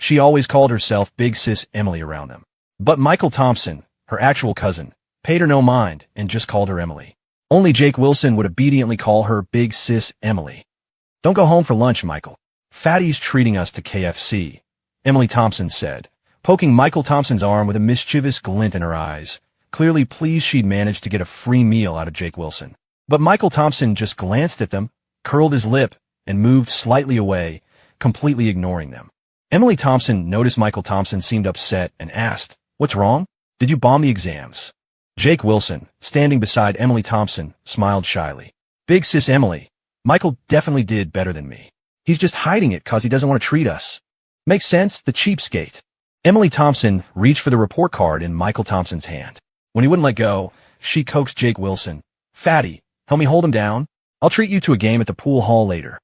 She always called herself Big Sis Emily around them. But Michael Thompson, her actual cousin, paid her no mind and just called her Emily. Only Jake Wilson would obediently call her Big Sis Emily. "Don't go home for lunch, Michael. Fatty's treating us to KFC," Emily Thompson said, poking Michael Thompson's arm with a mischievous glint in her eyes, clearly pleased she'd managed to get a free meal out of Jake Wilson. But Michael Thompson just glanced at them, curled his lip, and moved slightly away, completely ignoring them. Emily Thompson noticed Michael Thompson seemed upset and asked, "What's wrong? Did you bomb the exams?" Jake Wilson, standing beside Emily Thompson, smiled shyly. "Big Sis Emily, Michael definitely did better than me. He's just hiding it because he doesn't want to treat us. Makes sense, the cheapskate." Emily Thompson reached for the report card in Michael Thompson's hand. When he wouldn't let go, she coaxed Jake Wilson. "Fatty, help me hold him down. I'll treat you to a game at the pool hall later."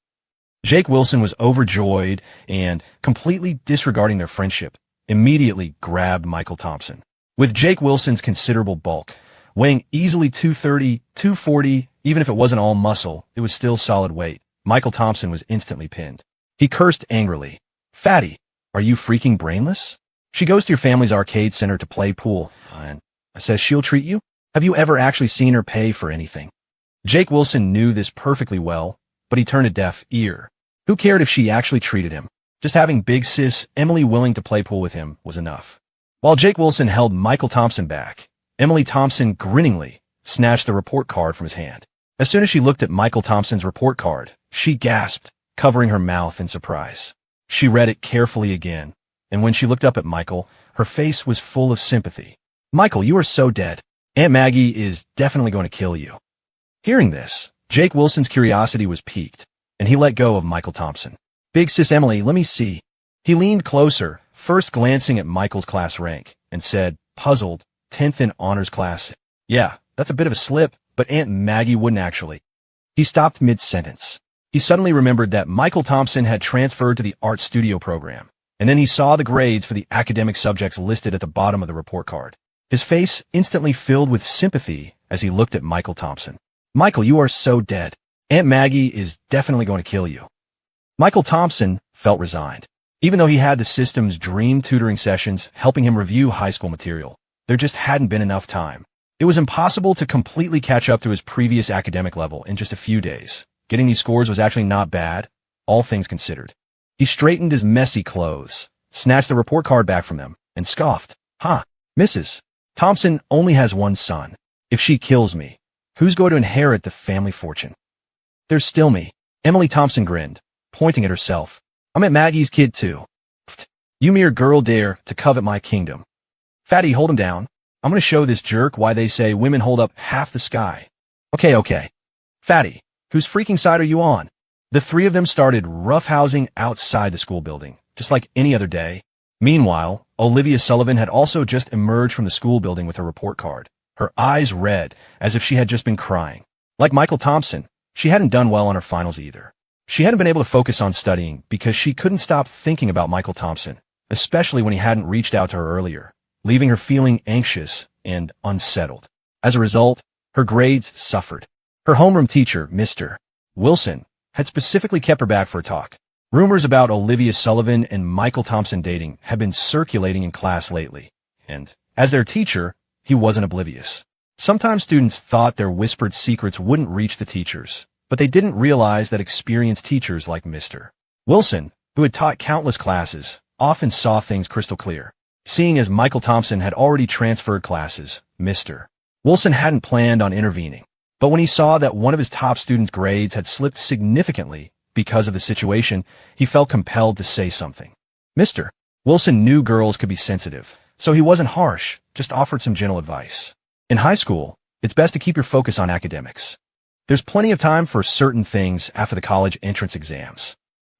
Jake Wilson was overjoyed and, completely disregarding their friendship, immediately grabbed Michael Thompson. With Jake Wilson's considerable bulk, weighing easily 230, 240, even if it wasn't all muscle, it was still solid weight, Michael Thompson was instantly pinned. He cursed angrily. "Fatty, are you freaking brainless? She goes to your family's arcade center to play pool, and says she'll treat you? Have you ever actually seen her pay for anything?" Jake Wilson knew this perfectly well, but he turned a deaf ear. Who cared if she actually treated him? Just having Big Sis Emily willing to play pool with him was enough. While Jake Wilson held Michael Thompson back, Emily Thompson grinningly snatched the report card from his hand. As soon as she looked at Michael Thompson's report card, she gasped, covering her mouth in surprise. She read it carefully again, and when she looked up at Michael, her face was full of sympathy. "Michael, you are so dead. Aunt Maggie is definitely going to kill you." Hearing this, Jake Wilson's curiosity was piqued, and he let go of Michael Thompson. "Big Sis Emily, let me see." He leaned closer, first glancing at Michael's class rank, and said, puzzled, 10th in honors class. "Yeah, that's a bit of a slip, but Aunt Maggie wouldn't actually." He stopped mid-sentence. He suddenly remembered that Michael Thompson had transferred to the art studio program, and then he saw the grades for the academic subjects listed at the bottom of the report card. His face instantly filled with sympathy as he looked at Michael Thompson. "Michael, you are so dead. Aunt Maggie is definitely going to kill you." Michael Thompson felt resigned. Even though he had the system's dream tutoring sessions helping him review high school material, there just hadn't been enough time. It was impossible to completely catch up to his previous academic level in just a few days. Getting these scores was actually not bad, all things considered. He straightened his messy clothes, snatched the report card back from them, and scoffed. "Huh, Mrs. Thompson only has one son. If she kills me, who's going to inherit the family fortune?" "There's still me." Emily Thompson grinned, pointing at herself. "I'm at Maggie's kid too. Pfft, you mere girl dare to covet my kingdom. Fatty, hold him down. I'm going to show this jerk why they say women hold up half the sky." Okay. Fatty, whose freaking side are you on?" The three of them started roughhousing outside the school building, just like any other day. Meanwhile, Olivia Sullivan had also just emerged from the school building with her report card, her eyes red as if she had just been crying. Like Michael Thompson, she hadn't done well on her finals either. She hadn't been able to focus on studying because she couldn't stop thinking about Michael Thompson, especially when he hadn't reached out to her earlier, leaving her feeling anxious and unsettled. As a result, her grades suffered. Her homeroom teacher, Mr. Wilson, had specifically kept her back for a talk. Rumors about Olivia Sullivan and Michael Thompson dating had been circulating in class lately, and, as their teacher, he wasn't oblivious. Sometimes students thought their whispered secrets wouldn't reach the teachers, but they didn't realize that experienced teachers like Mr. Wilson, who had taught countless classes, often saw things crystal clear. Seeing as Michael Thompson had already transferred classes, Mr. Wilson hadn't planned on intervening. But when he saw that one of his top students' grades had slipped significantly because of the situation, he felt compelled to say something. Mr. Wilson knew girls could be sensitive, so he wasn't harsh, just offered some gentle advice. In high school, it's best to keep your focus on academics. There's plenty of time for certain things after the college entrance exams.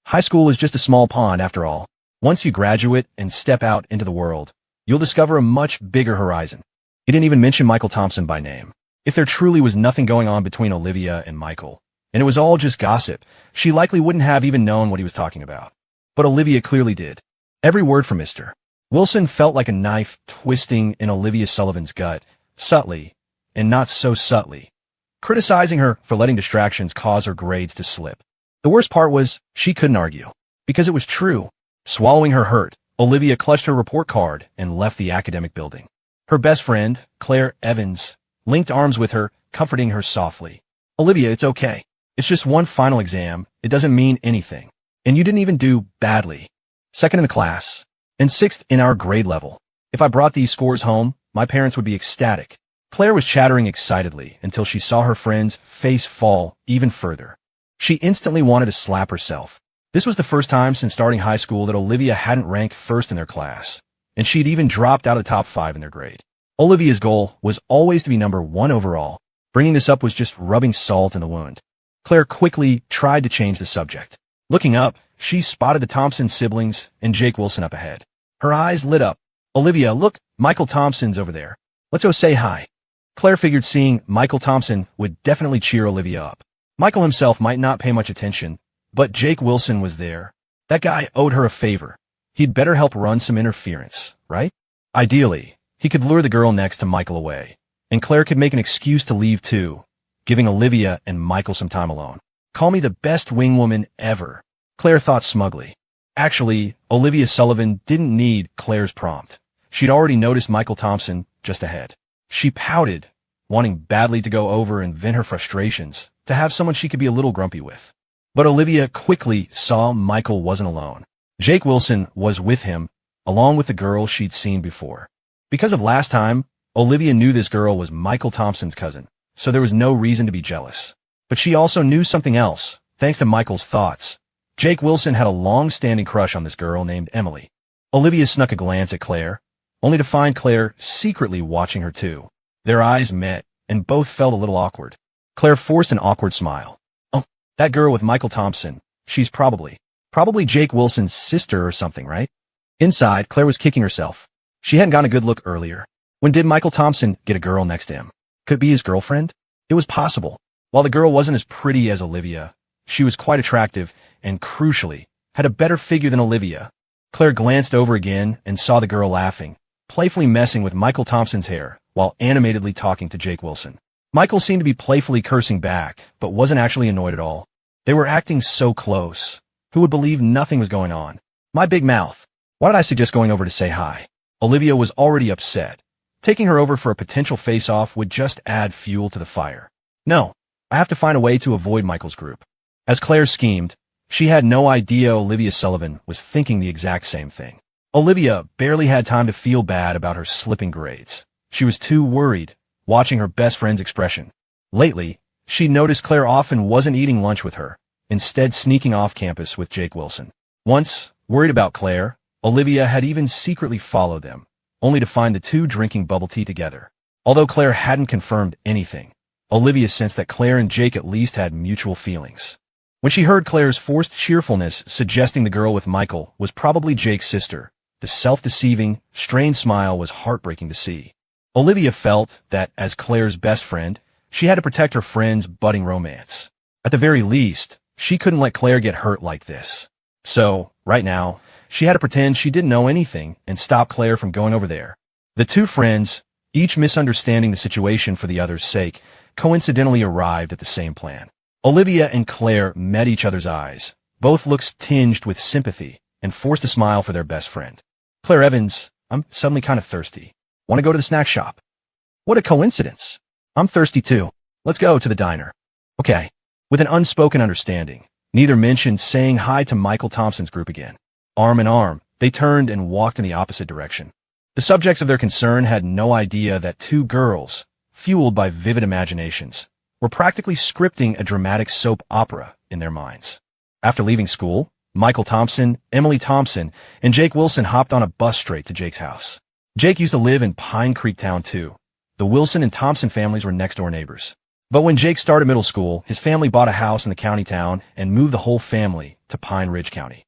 High school is just a small pond after all. Once you graduate and step out into the world, you'll discover a much bigger horizon. He didn't even mention Michael Thompson by name. If there truly was nothing going on between Olivia and Michael, and it was all just gossip, she likely wouldn't have even known what he was talking about. But Olivia clearly did. Every word from Mr. Wilson felt like a knife twisting in Olivia Sullivan's gut, subtly, and not so subtly, criticizing her for letting distractions cause her grades to slip. The worst part was she couldn't argue, because it was true. Swallowing her hurt, Olivia clutched her report card and left the academic building. Her best friend, Claire Evans, linked arms with her, comforting her softly. Olivia, it's okay. It's just one final exam. It doesn't mean anything. And you didn't even do badly. Second in the class, and sixth in our grade level. If I brought these scores home, my parents would be ecstatic. Claire was chattering excitedly until she saw her friend's face fall even further. She instantly wanted to slap herself. This was the first time since starting high school that Olivia hadn't ranked first in their class, and she'd even dropped out of the top 5 in their grade. Olivia's goal was always to be number 1 overall. Bringing this up was just rubbing salt in the wound. Claire quickly tried to change the subject. Looking up, she spotted the Thompson siblings and Jake Wilson up ahead. Her eyes lit up. Olivia, look, Michael Thompson's over there. Let's go say hi. Claire figured seeing Michael Thompson would definitely cheer Olivia up. Michael himself might not pay much attention, but Jake Wilson was there. That guy owed her a favor. He'd better help run some interference, right? Ideally, he could lure the girl next to Michael away, and Claire could make an excuse to leave too, giving Olivia and Michael some time alone. Call me the best wingwoman ever, Claire thought smugly. Actually, Olivia Sullivan didn't need Claire's prompt. She'd already noticed Michael Thompson just ahead. She pouted, wanting badly to go over and vent her frustrations, to have someone she could be a little grumpy with. But Olivia quickly saw Michael wasn't alone. Jake Wilson was with him, along with the girl she'd seen before. Because of last time, Olivia knew this girl was Michael Thompson's cousin, so there was no reason to be jealous. But she also knew something else, thanks to Michael's thoughts. Jake Wilson had a long-standing crush on this girl named Emily. Olivia snuck a glance at Claire, only to find Claire secretly watching her too. Their eyes met, and both felt a little awkward. Claire forced an awkward smile. Oh, that girl with Michael Thompson. She's probably Jake Wilson's sister or something, right? Inside, Claire was kicking herself. She hadn't gotten a good look earlier. When did Michael Thompson get a girl next to him? Could it be his girlfriend? It was possible. While the girl wasn't as pretty as Olivia, she was quite attractive and, crucially, had a better figure than Olivia. Claire glanced over again and saw the girl laughing, playfully messing with Michael Thompson's hair while animatedly talking to Jake Wilson. Michael seemed to be playfully cursing back, but wasn't actually annoyed at all. They were acting so close. Who would believe nothing was going on? My big mouth. Why did I suggest going over to say hi? Olivia was already upset. Taking her over for a potential face-off would just add fuel to the fire. No, I have to find a way to avoid Michael's group. As Claire schemed, she had no idea Olivia Sullivan was thinking the exact same thing. Olivia barely had time to feel bad about her slipping grades. She was too worried, watching her best friend's expression. Lately, she noticed Claire often wasn't eating lunch with her, instead sneaking off campus with Jake Wilson. Once, worried about Claire, Olivia had even secretly followed them, only to find the two drinking bubble tea together. Although Claire hadn't confirmed anything, Olivia sensed that Claire and Jake at least had mutual feelings. When she heard Claire's forced cheerfulness suggesting the girl with Michael was probably Jake's sister, the self-deceiving, strained smile was heartbreaking to see. Olivia felt that, as Claire's best friend, she had to protect her friend's budding romance. At the very least, she couldn't let Claire get hurt like this. So, right now, she had to pretend she didn't know anything and stop Claire from going over there. The two friends, each misunderstanding the situation for the other's sake, coincidentally arrived at the same plan. Olivia and Claire met each other's eyes, both looks tinged with sympathy, and forced a smile for their best friend. Claire Evans, I'm suddenly kind of thirsty. Want to go to the snack shop? What a coincidence. I'm thirsty too. Let's go to the diner. Okay. With an unspoken understanding, neither mentioned saying hi to Michael Thompson's group again. Arm in arm, they turned and walked in the opposite direction. The subjects of their concern had no idea that two girls, fueled by vivid imaginations, were practically scripting a dramatic soap opera in their minds. After leaving school, Michael Thompson, Emily Thompson, and Jake Wilson hopped on a bus straight to Jake's house. Jake used to live in Pine Creek Town too. The Wilson and Thompson families were next-door neighbors. But when Jake started middle school, his family bought a house in the county town and moved the whole family to Pine Ridge County.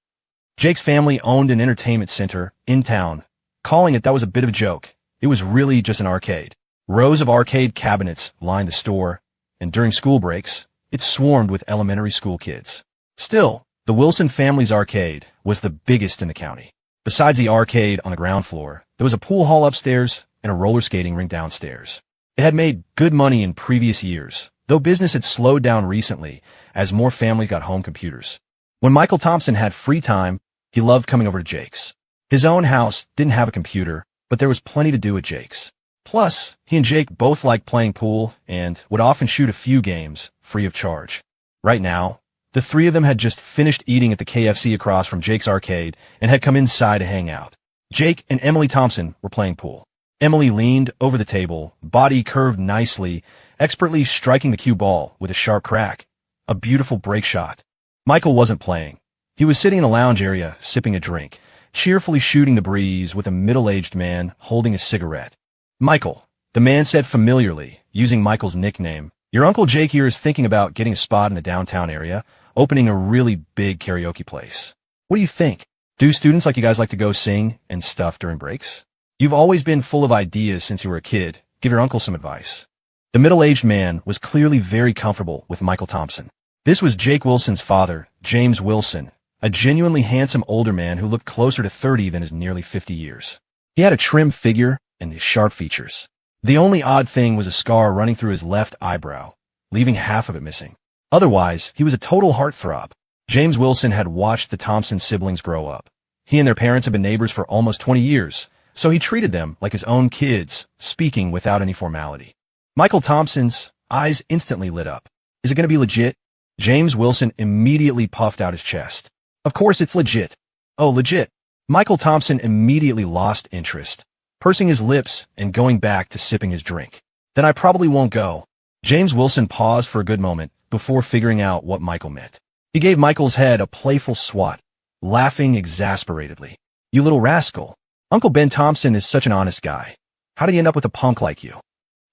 Jake's family owned an entertainment center in town. Calling it that was a bit of a joke. It was really just an arcade. Rows of arcade cabinets lined the store, and during school breaks, it swarmed with elementary school kids. Still, the Wilson family's arcade was the biggest in the county. Besides the arcade on the ground floor, there was a pool hall upstairs and a roller skating rink downstairs. It had made good money in previous years, though business had slowed down recently as more families got home computers. When Michael Thompson had free time, he loved coming over to Jake's. His own house didn't have a computer, but there was plenty to do at Jake's. Plus, he and Jake both liked playing pool and would often shoot a few games, free of charge. Right now, the three of them had just finished eating at the KFC across from Jake's arcade and had come inside to hang out. Jake and Emily Thompson were playing pool. Emily leaned over the table, body curved nicely, expertly striking the cue ball with a sharp crack. A beautiful break shot. Michael wasn't playing. He was sitting in the lounge area, sipping a drink, cheerfully shooting the breeze with a middle-aged man holding a cigarette. Michael, the man said familiarly, using Michael's nickname. Your Uncle Jake here is thinking about getting a spot in the downtown area, opening a really big karaoke place. What do you think? Do students like you guys like to go sing and stuff during breaks? You've always been full of ideas since you were a kid. Give your uncle some advice. The middle-aged man was clearly very comfortable with Michael Thompson. This was Jake Wilson's father, James Wilson, a genuinely handsome older man who looked closer to 30 than his nearly 50 years. He had a trim figure and sharp features. The only odd thing was a scar running through his left eyebrow, leaving half of it missing. Otherwise, he was a total heartthrob. James Wilson had watched the Thompson siblings grow up. He and their parents had been neighbors for almost 20 years, so he treated them like his own kids, speaking without any formality. Michael Thompson's eyes instantly lit up. Is it going to be legit? James Wilson immediately puffed out his chest. Of course it's legit. Oh, legit. Michael Thompson immediately lost interest, pursing his lips and going back to sipping his drink. Then I probably won't go. James Wilson paused for a good moment before figuring out what Michael meant. He gave Michael's head a playful swat, laughing exasperatedly. You little rascal. Uncle Ben Thompson is such an honest guy. How did he end up with a punk like you?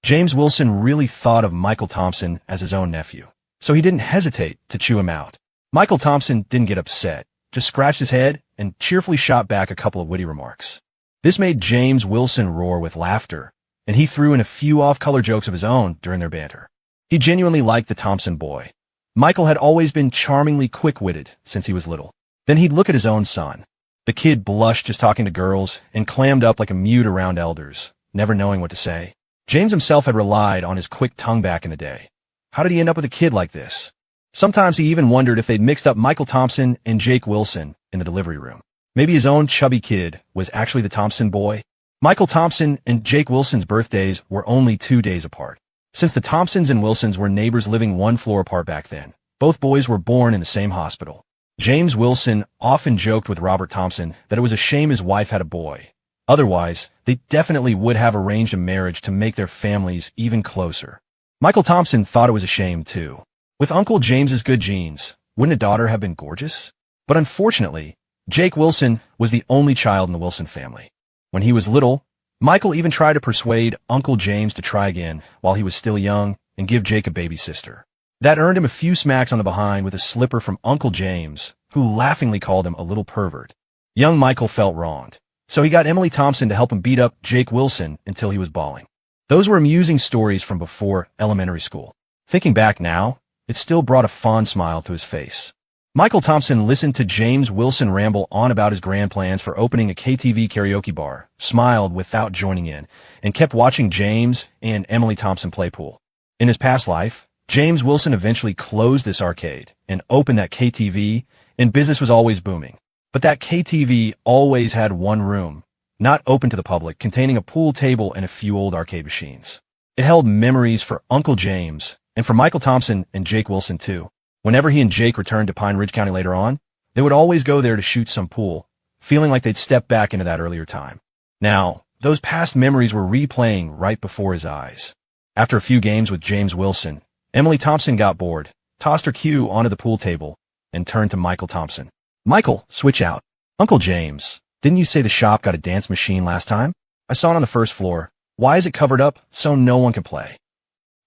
James Wilson really thought of Michael Thompson as his own nephew, so he didn't hesitate to chew him out. Michael Thompson didn't get upset, just scratched his head and cheerfully shot back a couple of witty remarks. This made James Wilson roar with laughter, and he threw in a few off-color jokes of his own during their banter. He genuinely liked the Thompson boy. Michael had always been charmingly quick-witted since he was little. Then he'd look at his own son. The kid blushed just talking to girls and clammed up like a mute around elders, never knowing what to say. James himself had relied on his quick tongue back in the day. How did he end up with a kid like this? Sometimes he even wondered if they'd mixed up Michael Thompson and Jake Wilson in the delivery room. Maybe his own chubby kid was actually the Thompson boy. Michael Thompson and Jake Wilson's birthdays were only 2 days apart. Since the Thompsons and Wilsons were neighbors living one floor apart back then, both boys were born in the same hospital. James Wilson often joked with Robert Thompson that it was a shame his wife had a boy. Otherwise, they definitely would have arranged a marriage to make their families even closer. Michael Thompson thought it was a shame, too. With Uncle James's good genes, wouldn't a daughter have been gorgeous? But unfortunately, Jake Wilson was the only child in the Wilson family. When he was little, Michael even tried to persuade Uncle James to try again while he was still young and give Jake a baby sister. That earned him a few smacks on the behind with a slipper from Uncle James, who laughingly called him a little pervert. Young Michael felt wronged, so he got Emily Thompson to help him beat up Jake Wilson until he was bawling. Those were amusing stories from before elementary school. Thinking back now, it still brought a fond smile to his face. Michael Thompson listened to James Wilson ramble on about his grand plans for opening a KTV karaoke bar, smiled without joining in, and kept watching James and Emily Thompson play pool. In his past life, James Wilson eventually closed this arcade and opened that KTV, and business was always booming. But that KTV always had one room, not open to the public, containing a pool table and a few old arcade machines. It held memories for Uncle James, and for Michael Thompson and Jake Wilson too. Whenever he and Jake returned to Pine Ridge County later on, they would always go there to shoot some pool, feeling like they'd stepped back into that earlier time. Now, those past memories were replaying right before his eyes. After a few games with James Wilson, Emily Thompson got bored, tossed her cue onto the pool table, and turned to Michael Thompson. Michael, switch out. Uncle James, didn't you say the shop got a dance machine last time? I saw it on the first floor. Why is it covered up so no one can play?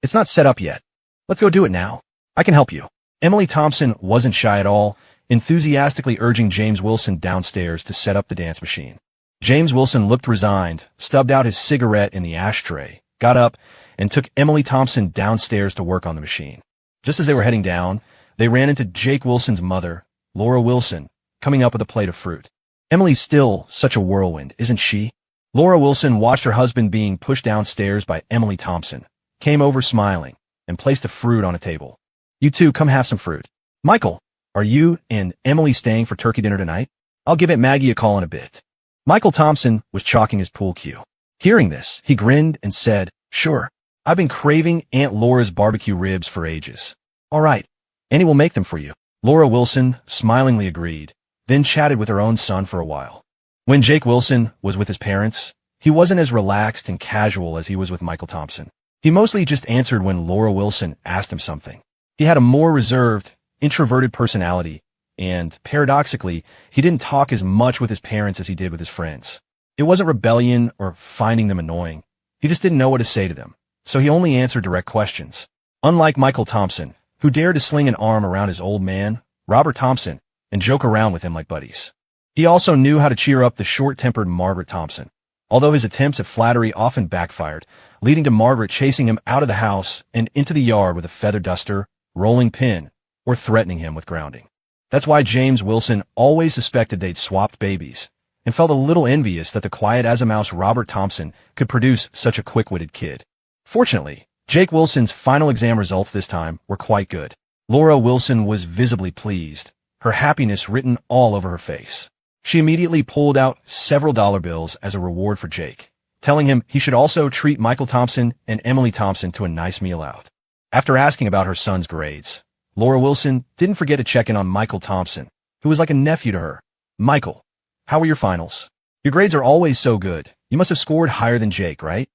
It's not set up yet. Let's go do it now. I can help you. Emily Thompson wasn't shy at all, enthusiastically urging James Wilson downstairs to set up the dance machine. James Wilson looked resigned, stubbed out his cigarette in the ashtray, got up, and took Emily Thompson downstairs to work on the machine. Just as they were heading down, they ran into Jake Wilson's mother, Laura Wilson, coming up with a plate of fruit. Emily's still such a whirlwind, isn't she? Laura Wilson watched her husband being pushed downstairs by Emily Thompson, came over smiling, and placed the fruit on a table. You two, come have some fruit. Michael, are you and Emily staying for turkey dinner tonight? I'll give Aunt Maggie a call in a bit. Michael Thompson was chalking his pool cue. Hearing this, he grinned and said, "Sure. I've been craving Aunt Laura's barbecue ribs for ages." "All right. Annie will make them for you." Laura Wilson smilingly agreed, then chatted with her own son for a while. When Jake Wilson was with his parents, he wasn't as relaxed and casual as he was with Michael Thompson. He mostly just answered when Laura Wilson asked him something. He had a more reserved, introverted personality, and, paradoxically, he didn't talk as much with his parents as he did with his friends. It wasn't rebellion or finding them annoying. He just didn't know what to say to them, so he only answered direct questions. Unlike Michael Thompson, who dared to sling an arm around his old man, Robert Thompson, and joke around with him like buddies. He also knew how to cheer up the short-tempered Margaret Thompson, although his attempts at flattery often backfired, leading to Margaret chasing him out of the house and into the yard with a feather duster, rolling pin, or threatening him with grounding. That's why James Wilson always suspected they'd swapped babies, and felt a little envious that the quiet-as-a-mouse Robert Thompson could produce such a quick-witted kid. Fortunately, Jake Wilson's final exam results this time were quite good. Laura Wilson was visibly pleased, her happiness written all over her face. She immediately pulled out several dollar bills as a reward for Jake, telling him he should also treat Michael Thompson and Emily Thompson to a nice meal out. After asking about her son's grades, Laura Wilson didn't forget to check in on Michael Thompson, who was like a nephew to her. "Michael, how were your finals? Your grades are always so good. You must have scored higher than Jake, right?"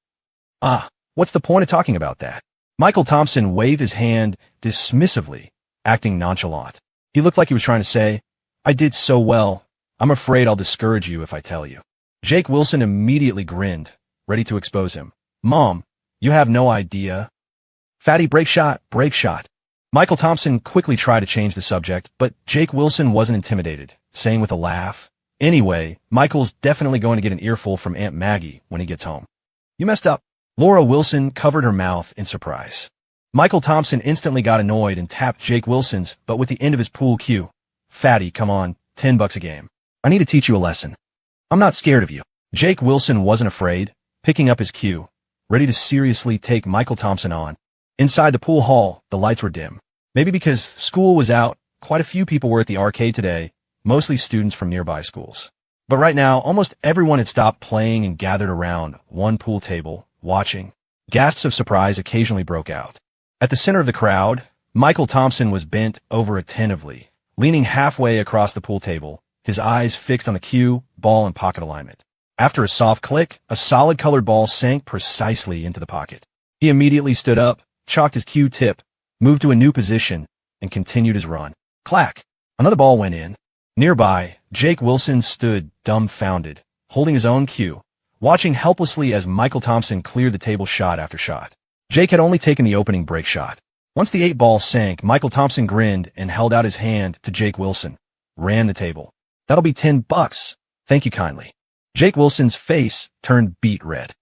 "Ah, what's the point of talking about that?" Michael Thompson waved his hand dismissively, acting nonchalant. He looked like he was trying to say, "I did so well. I'm afraid I'll discourage you if I tell you." Jake Wilson immediately grinned, ready to expose him. "Mom, you have no idea." "Fatty, break shot, break shot." Michael Thompson quickly tried to change the subject, but Jake Wilson wasn't intimidated, saying with a laugh, "Anyway, Michael's definitely going to get an earful from Aunt Maggie when he gets home." "You messed up." Laura Wilson covered her mouth in surprise. Michael Thompson instantly got annoyed and tapped Jake Wilson's, but with the end of his pool cue. "Fatty, come on, $10 a game. I need to teach you a lesson." "I'm not scared of you." Jake Wilson wasn't afraid, picking up his cue, ready to seriously take Michael Thompson on. Inside the pool hall, the lights were dim. Maybe because school was out, quite a few people were at the arcade today, mostly students from nearby schools. But right now, almost everyone had stopped playing and gathered around one pool table, watching. Gasps of surprise occasionally broke out. At the center of the crowd, Michael Thompson was bent over attentively, leaning halfway across the pool table, his eyes fixed on the cue, ball, and pocket alignment. After a soft click, a solid colored ball sank precisely into the pocket. He immediately stood up, chalked his cue tip, moved to a new position, and continued his run. Clack! Another ball went in. Nearby, Jake Wilson stood dumbfounded, holding his own cue, watching helplessly as Michael Thompson cleared the table shot after shot. Jake had only taken the opening break shot. Once the 8-ball sank, Michael Thompson grinned and held out his hand to Jake Wilson, ran the table. "That'll be $10. Thank you kindly." Jake Wilson's face turned beet red.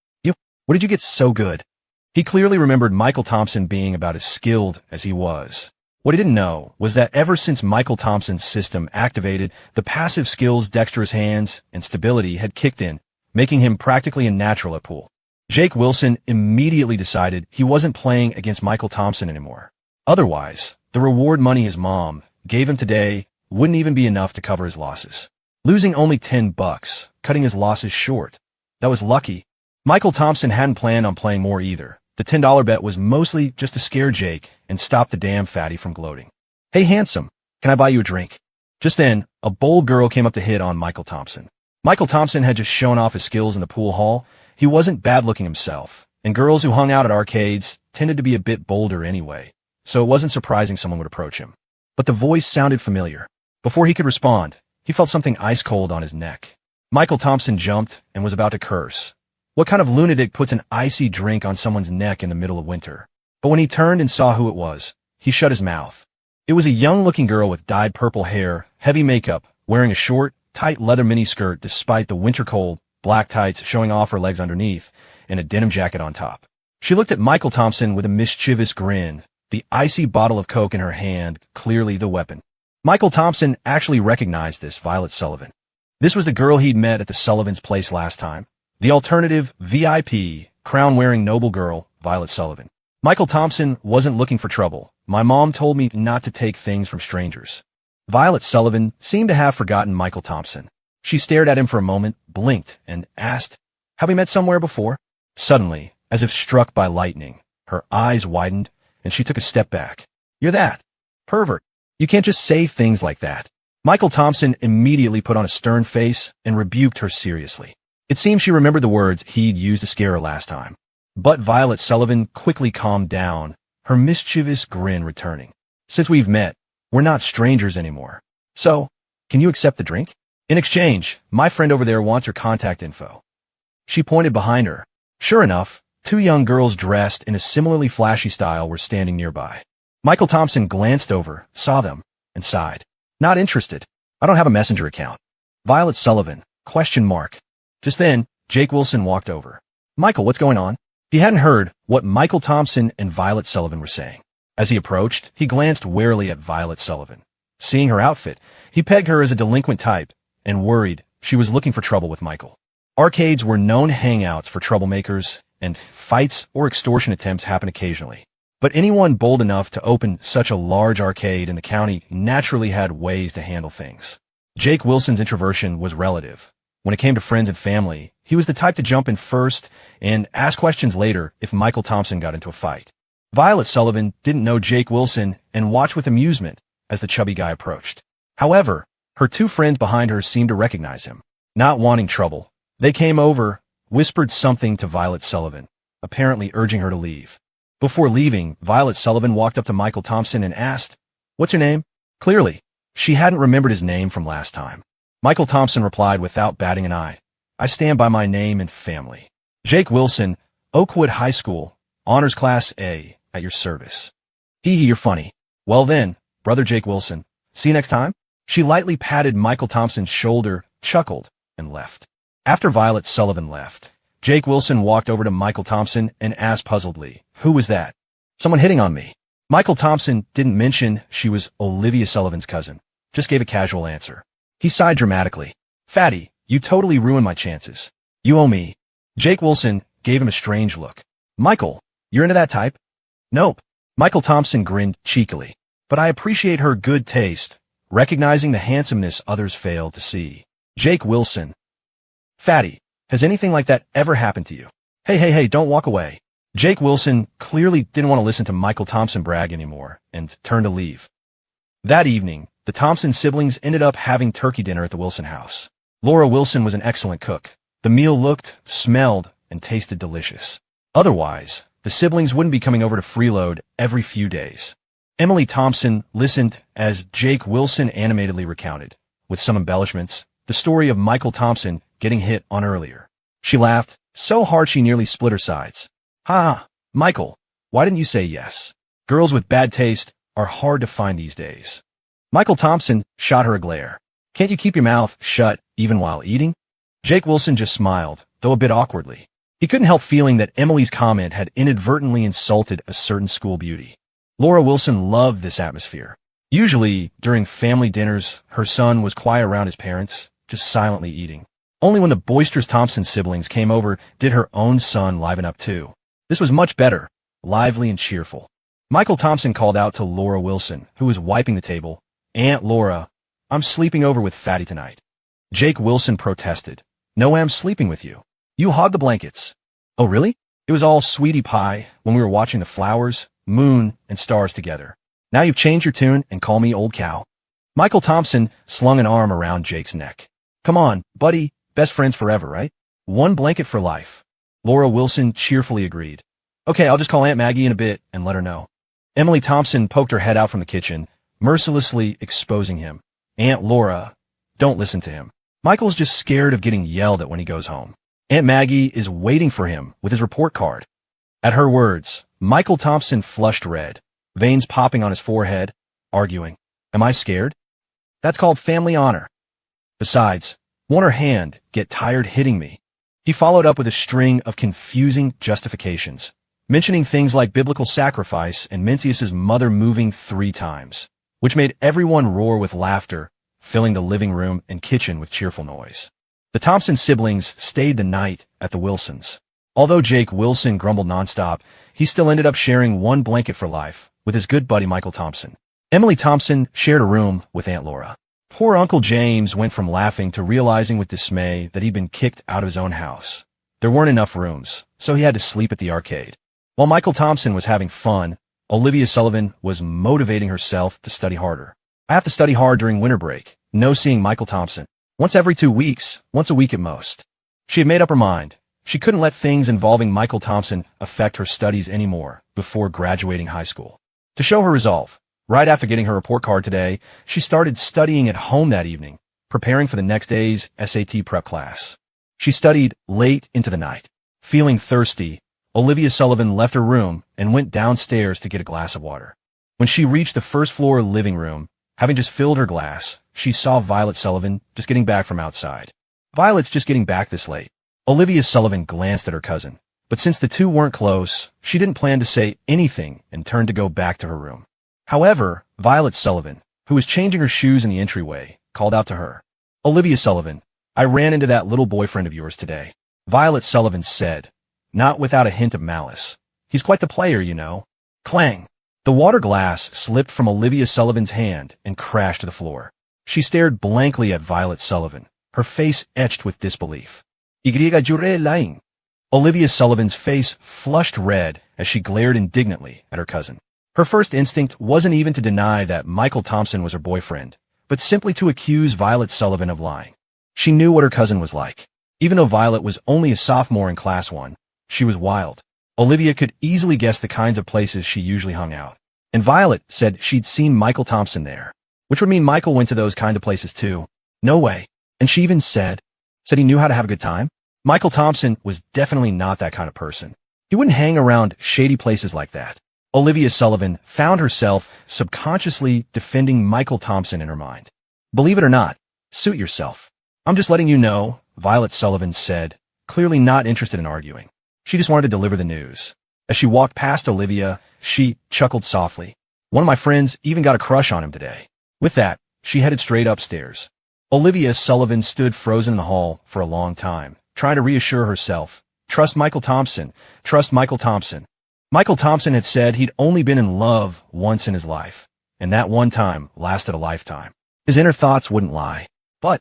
What did you get so good?" He clearly remembered Michael Thompson being about as skilled as he was. What he didn't know was that ever since Michael Thompson's system activated, the passive skills, dexterous hands, and stability had kicked in, making him practically a natural at pool. Jake Wilson immediately decided he wasn't playing against Michael Thompson anymore. Otherwise, the reward money his mom gave him today wouldn't even be enough to cover his losses. Losing only $10, cutting his losses short. That was lucky. Michael Thompson hadn't planned on playing more either. The $10 bet was mostly just to scare Jake and stop the damn fatty from gloating. "Hey, handsome, can I buy you a drink?" Just then, a bold girl came up to hit on Michael Thompson. Michael Thompson had just shown off his skills in the pool hall. He wasn't bad-looking himself, and girls who hung out at arcades tended to be a bit bolder anyway, so it wasn't surprising someone would approach him. But the voice sounded familiar. Before he could respond, he felt something ice-cold on his neck. Michael Thompson jumped and was about to curse. What kind of lunatic puts an icy drink on someone's neck in the middle of winter? But when he turned and saw who it was, he shut his mouth. It was a young-looking girl with dyed purple hair, heavy makeup, wearing a short, tight leather miniskirt despite the winter cold, black tights showing off her legs underneath, and a denim jacket on top. She looked at Michael Thompson with a mischievous grin, the icy bottle of Coke in her hand, clearly the weapon. Michael Thompson actually recognized this Violet Sullivan. This was the girl he'd met at the Sullivan's place last time. The alternative, VIP, crown-wearing noble girl, Violet Sullivan. Michael Thompson wasn't looking for trouble. My mom told me not to take things from strangers. Violet Sullivan seemed to have forgotten Michael Thompson. She stared at him for a moment, blinked, and asked, "Have we met somewhere before?" Suddenly, as if struck by lightning, her eyes widened, and she took a step back. "You're that pervert. You can't just say things like that." Michael Thompson immediately put on a stern face and rebuked her seriously. It seemed she remembered the words he'd used to scare her last time. But Violet Sullivan quickly calmed down, her mischievous grin returning. "Since we've met, we're not strangers anymore. So, can you accept the drink? In exchange, my friend over there wants her contact info." She pointed behind her. Sure enough, two young girls dressed in a similarly flashy style were standing nearby. Michael Thompson glanced over, saw them, and sighed. "Not interested. I don't have a messenger account." Violet Sullivan, ? Just then, Jake Wilson walked over. "Michael, what's going on?" He hadn't heard what Michael Thompson and Violet Sullivan were saying. As he approached, he glanced warily at Violet Sullivan. Seeing her outfit, he pegged her as a delinquent type and worried she was looking for trouble with Michael. Arcades were known hangouts for troublemakers, and fights or extortion attempts happen occasionally. But anyone bold enough to open such a large arcade in the county naturally had ways to handle things. Jake Wilson's introversion was relative. When it came to friends and family, he was the type to jump in first and ask questions later if Michael Thompson got into a fight. Violet Sullivan didn't know Jake Wilson and watched with amusement as the chubby guy approached. However, her two friends behind her seemed to recognize him. Not wanting trouble, they came over, whispered something to Violet Sullivan, apparently urging her to leave. Before leaving, Violet Sullivan walked up to Michael Thompson and asked, "What's your name?" Clearly, she hadn't remembered his name from last time. Michael Thompson replied without batting an eye, "I stand by my name and family. Jake Wilson, Oakwood High School, Honors Class A, at your service." "Hee hee, you're funny." "Well then, brother Jake Wilson, see you next time?" She lightly patted Michael Thompson's shoulder, chuckled, and left. After Violet Sullivan left, Jake Wilson walked over to Michael Thompson and asked puzzledly, "Who was that?" "Someone hitting on me." Michael Thompson didn't mention she was Olivia Sullivan's cousin, just gave a casual answer. He sighed dramatically. "Fatty, you totally ruined my chances. You owe me." Jake Wilson gave him a strange look. "Michael, you're into that type?" "Nope." Michael Thompson grinned cheekily. "But I appreciate her good taste, recognizing the handsomeness others fail to see." Jake Wilson. "Fatty, has anything like that ever happened to you?" Hey, don't walk away." Jake Wilson clearly didn't want to listen to Michael Thompson brag anymore and turned to leave. That evening, the Thompson siblings ended up having turkey dinner at the Wilson house. Laura Wilson was an excellent cook. The meal looked, smelled, and tasted delicious. Otherwise, the siblings wouldn't be coming over to freeload every few days. Emily Thompson listened as Jake Wilson animatedly recounted, with some embellishments, the story of Michael Thompson getting hit on earlier. She laughed so hard she nearly split her sides. "Ha, Michael, why didn't you say yes? Girls with bad taste are hard to find these days." Michael Thompson shot her a glare. "Can't you keep your mouth shut even while eating?" Jake Wilson just smiled, though a bit awkwardly. He couldn't help feeling that Emily's comment had inadvertently insulted a certain school beauty. Laura Wilson loved this atmosphere. Usually, during family dinners, her son was quiet around his parents, just silently eating. Only when the boisterous Thompson siblings came over did her own son liven up too. This was much better, lively and cheerful. Michael Thompson called out to Laura Wilson, who was wiping the table, "Aunt Laura, I'm sleeping over with Fatty tonight." Jake Wilson protested. "No, I'm sleeping with you. You hog the blankets." "Oh, really?" "It was all sweetie pie when we were watching the flowers, moon, and stars together. Now you've changed your tune and call me old cow." Michael Thompson slung an arm around Jake's neck. "Come on, buddy, best friends forever, right? One blanket for life." Laura Wilson cheerfully agreed. "Okay, I'll just call Aunt Maggie in a bit and let her know." Emily Thompson poked her head out from the kitchen, mercilessly exposing him. "Aunt Laura, don't listen to him. Michael's just scared of getting yelled at when he goes home. Aunt Maggie is waiting for him with his report card." At her words, Michael Thompson flushed red, veins popping on his forehead, arguing, "Am I scared? That's called family honor. Besides, won't her hand get tired hitting me?" He followed up with a string of confusing justifications, mentioning things like biblical sacrifice and Mencius's mother moving 3 times, which made everyone roar with laughter, filling the living room and kitchen with cheerful noise. The Thompson siblings stayed the night at the Wilsons. Although Jake Wilson grumbled nonstop, he still ended up sharing one blanket for life with his good buddy Michael Thompson. Emily Thompson shared a room with Aunt Laura. Poor Uncle James went from laughing to realizing with dismay that he'd been kicked out of his own house. There weren't enough rooms, so he had to sleep at the arcade. While Michael Thompson was having fun, Olivia Sullivan was motivating herself to study harder. I have to study hard during winter break. No seeing Michael Thompson. Once every 2 weeks, once a week at most. She had made up her mind. She couldn't let things involving Michael Thompson affect her studies anymore before graduating high school. To show her resolve, right after getting her report card today, she started studying at home that evening, preparing for the next day's SAT prep class. She studied late into the night. Feeling thirsty, Olivia Sullivan left her room and went downstairs to get a glass of water. When she reached the first floor living room, having just filled her glass, she saw Violet Sullivan just getting back from outside. Violet's just getting back this late. Olivia Sullivan glanced at her cousin, but since the two weren't close, she didn't plan to say anything and turned to go back to her room. However, Violet Sullivan, who was changing her shoes in the entryway, called out to her. "Olivia Sullivan, I ran into that little boyfriend of yours today," Violet Sullivan said, not without a hint of malice. "He's quite the player, you know." Clang! The water glass slipped from Olivia Sullivan's hand and crashed to the floor. She stared blankly at Violet Sullivan, her face etched with disbelief. Lying. Olivia Sullivan's face flushed red as she glared indignantly at her cousin. Her first instinct wasn't even to deny that Michael Thompson was her boyfriend, but simply to accuse Violet Sullivan of lying. She knew what her cousin was like. Even though Violet was only a sophomore in Class 1, she was wild. Olivia could easily guess the kinds of places she usually hung out. And Violet said she'd seen Michael Thompson there, which would mean Michael went to those kind of places too. No way. And she even said he knew how to have a good time. Michael Thompson was definitely not that kind of person. He wouldn't hang around shady places like that. Olivia Sullivan found herself subconsciously defending Michael Thompson in her mind. "Believe it or not, suit yourself. I'm just letting you know," Violet Sullivan said, clearly not interested in arguing. She just wanted to deliver the news. As she walked past Olivia, she chuckled softly. "One of my friends even got a crush on him today." With that, she headed straight upstairs. Olivia Sullivan stood frozen in the hall for a long time, trying to reassure herself. Trust Michael Thompson. Trust Michael Thompson. Michael Thompson had said he'd only been in love once in his life, and that one time lasted a lifetime. His inner thoughts wouldn't lie. But,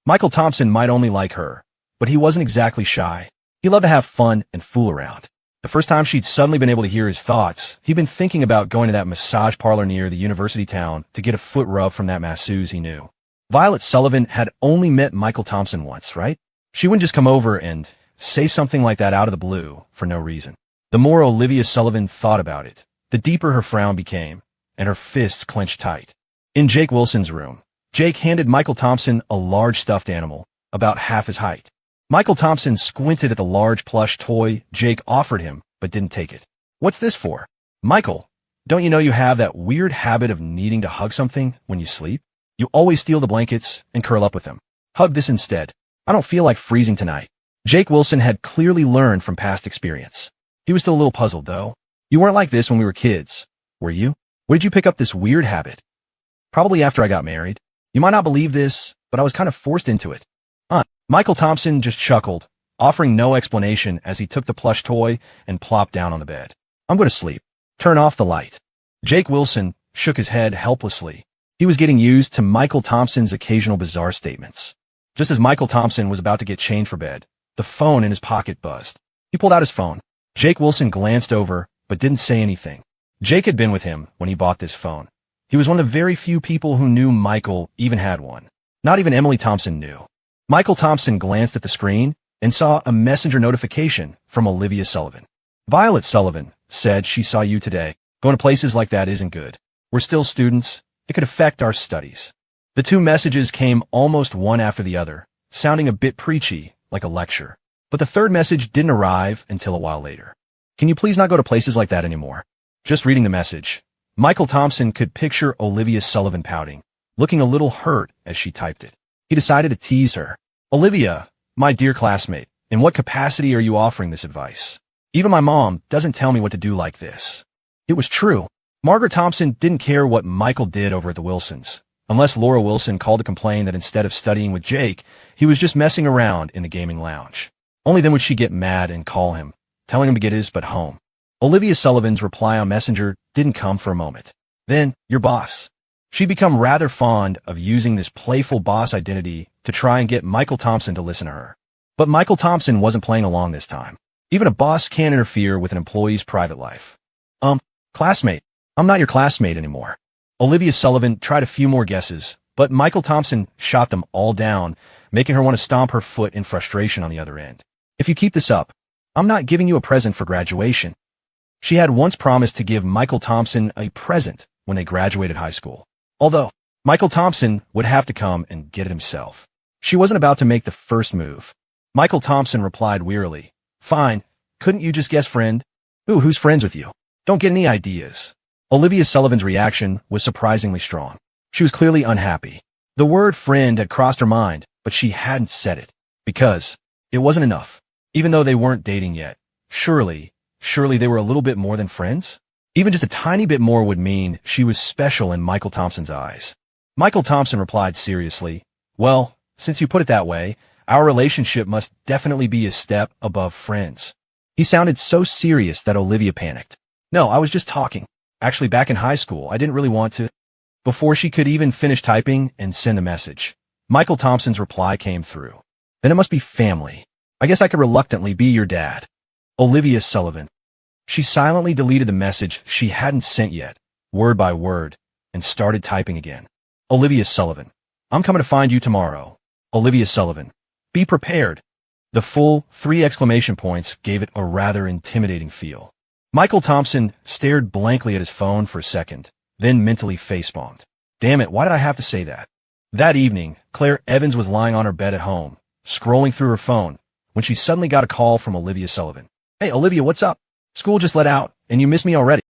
Michael Thompson might only like her, but he wasn't exactly shy. He loved to have fun and fool around. The first time she'd suddenly been able to hear his thoughts, he'd been thinking about going to that massage parlor near the university town to get a foot rub from that masseuse he knew. Violet Sullivan had only met Michael Thompson once, right? She wouldn't just come over and say something like that out of the blue for no reason. The more Olivia Sullivan thought about it, the deeper her frown became, and her fists clenched tight. In Jake Wilson's room, Jake handed Michael Thompson a large stuffed animal, about half his height. Michael Thompson squinted at the large plush toy Jake offered him, but didn't take it. "What's this for?" "Michael, don't you know you have that weird habit of needing to hug something when you sleep? You always steal the blankets and curl up with them. Hug this instead. I don't feel like freezing tonight." Jake Wilson had clearly learned from past experience. He was still a little puzzled, though. "You weren't like this when we were kids, were you? Where did you pick up this weird habit?" "Probably after I got married. You might not believe this, but I was kind of forced into it." Michael Thompson just chuckled, offering no explanation as he took the plush toy and plopped down on the bed. "I'm going to sleep. Turn off the light." Jake Wilson shook his head helplessly. He was getting used to Michael Thompson's occasional bizarre statements. Just as Michael Thompson was about to get changed for bed, the phone in his pocket buzzed. He pulled out his phone. Jake Wilson glanced over, but didn't say anything. Jake had been with him when he bought this phone. He was one of the very few people who knew Michael even had one. Not even Emily Thompson knew. Michael Thompson glanced at the screen and saw a messenger notification from Olivia Sullivan. "Violet Sullivan said she saw you today. Going to places like that isn't good. We're still students. It could affect our studies." The two messages came almost one after the other, sounding a bit preachy, like a lecture. But the third message didn't arrive until a while later. "Can you please not go to places like that anymore?" Just reading the message, Michael Thompson could picture Olivia Sullivan pouting, looking a little hurt as she typed it. He decided to tease her. "Olivia, my dear classmate, in what capacity are you offering this advice? Even my mom doesn't tell me what to do like this." It was true. Margaret Thompson didn't care what Michael did over at the Wilsons, unless Laura Wilson called to complain that instead of studying with Jake, he was just messing around in the gaming lounge. Only then would she get mad and call him, telling him to get his butt home. Olivia Sullivan's reply on Messenger didn't come for a moment. Then, "Your boss." She'd become rather fond of using this playful boss identity to try and get Michael Thompson to listen to her. But Michael Thompson wasn't playing along this time. Even a boss can't interfere with an employee's private life. Classmate. I'm not your classmate anymore. Olivia Sullivan tried a few more guesses, but Michael Thompson shot them all down, making her want to stomp her foot in frustration on the other end. If you keep this up, I'm not giving you a present for graduation. She had once promised to give Michael Thompson a present when they graduated high school. Although, Michael Thompson would have to come and get it himself. She wasn't about to make the first move. Michael Thompson replied wearily, "Fine, couldn't you just guess friend? Ooh, who's friends with you? Don't get any ideas." Olivia Sullivan's reaction was surprisingly strong. She was clearly unhappy. The word friend had crossed her mind, but she hadn't said it. Because it wasn't enough. Even though they weren't dating yet, surely they were a little bit more than friends? Even just a tiny bit more would mean she was special in Michael Thompson's eyes. Michael Thompson replied seriously, "Well, since you put it that way, our relationship must definitely be a step above friends." He sounded so serious that Olivia panicked. "No, I was just talking. Actually, back in high school, I didn't really want to." Before she could even finish typing and send the message, Michael Thompson's reply came through. "Then it must be family. I guess I could reluctantly be your dad." Olivia Sullivan. She silently deleted the message she hadn't sent yet, word by word, and started typing again. Olivia Sullivan. "I'm coming to find you tomorrow." Olivia Sullivan. "Be prepared." The full 3 exclamation points gave it a rather intimidating feel. Michael Thompson stared blankly at his phone for a second, then mentally facepalmed. Damn it, why did I have to say that? That evening, Claire Evans was lying on her bed at home, scrolling through her phone, when she suddenly got a call from Olivia Sullivan. "Hey, Olivia, what's up? School just let out, and you missed me already."